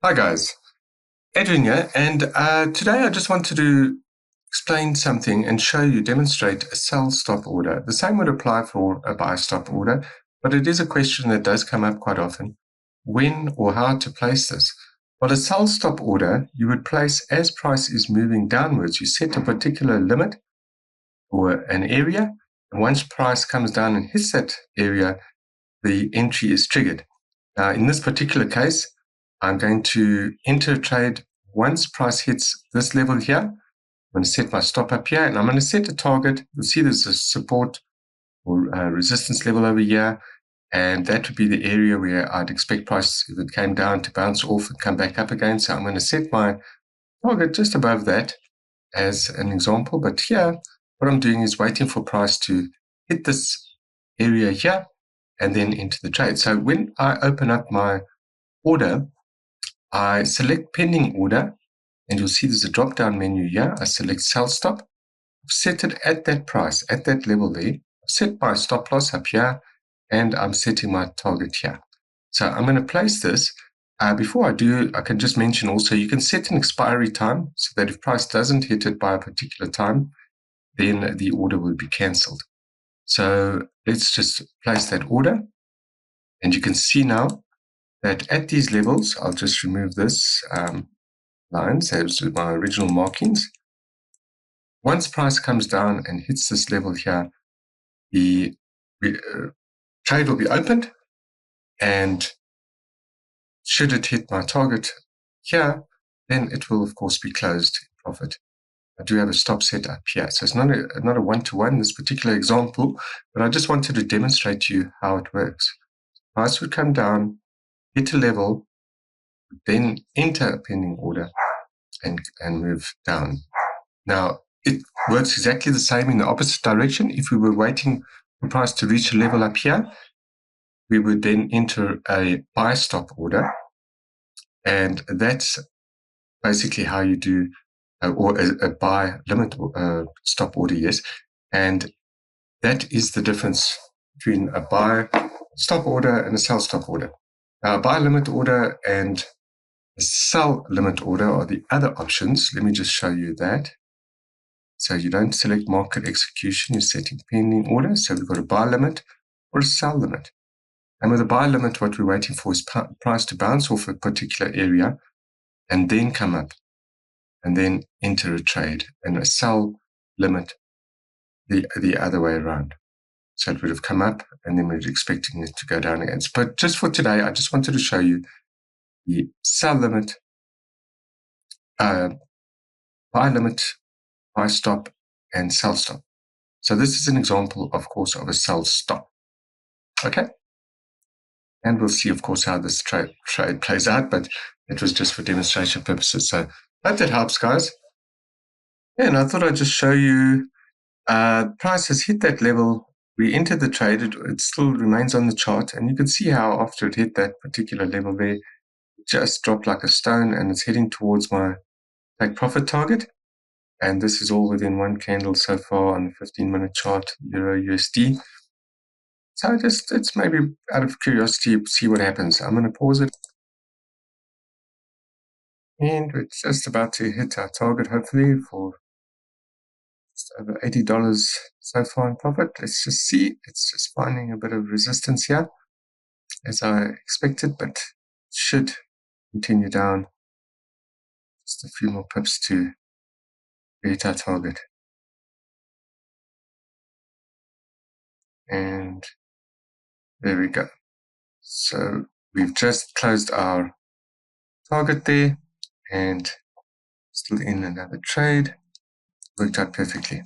Hi guys, Adrian here, and today I just wanted to explain something and show you, demonstrate a sell stop order. The same would apply for a buy stop order, but it is a question that does come up quite often. When or how to place this? Well, a sell stop order you would place as price is moving downwards. You set a particular limit or an area, and once price comes down and hits that area, the entry is triggered. Now, in this particular case, I'm going to enter a trade once price hits this level here. I'm going to set my stop up here, and I'm going to set a target. You'll see there's a support or resistance level over here, and that would be the area where I'd expect price, if it came down, to bounce off and come back up again. So I'm going to set my target just above that as an example. But here, what I'm doing is waiting for price to hit this area here and then into the trade. So when I open up my order, I select pending order, and you'll see there's a drop-down menu here. I select sell stop, set it at that price, at that level there. I've set my stop loss up here, and I'm setting my target here. So I'm going to place this. Before I do, I can just mention also you can set an expiry time so that if price doesn't hit it by a particular time, then the order will be cancelled. So let's just place that order, and you can see now that at these levels, I'll just remove this line, so it's my original markings. Once price comes down and hits this level here, the trade will be opened, and should it hit my target here, then it will of course be closed in profit. I do have a stop set up here, so it's not a one-to-one, this particular example, but I just wanted to demonstrate to you how it works. Price would come down, hit a level, then enter a pending order and move down. Now, it works exactly the same in the opposite direction. If we were waiting for price to reach a level up here, we would then enter a buy stop order. And that's basically how you do, or a buy limit stop order, yes. And that is the difference between a buy stop order and a sell stop order. A buy limit order and a sell limit order are the other options. Let me just show you that. So you don't select market execution, you're setting pending order. So we've got a buy limit or a sell limit. And with a buy limit, what we're waiting for is price to bounce off a particular area and then come up and then enter a trade. And a sell limit, the other way around. So it would have come up and then we're expecting it to go down again. But just for today, I just wanted to show you the sell limit, buy limit, buy stop, and sell stop. So this is an example, of course, of a sell stop. Okay? And we'll see, of course, how this trade plays out, but it was just for demonstration purposes. So hope that helps, guys. Yeah, and I thought I'd just show you, price has hit that level. We entered the trade, it still remains on the chart, and you can see how after it hit that particular level there, it just dropped like a stone, and it's heading towards my take profit target. And this is all within one candle so far on the 15-minute chart, Euro USD. So it's maybe out of curiosity, see what happens. I'm going to pause it. And we're just about to hit our target, hopefully, for just over $80 so far in profit. Let's just see. It's just finding a bit of resistance here, as I expected, but it should continue down. Just a few more pips to hit our target. And there we go. So we've just closed our target there and still in another trade. Worked out perfectly.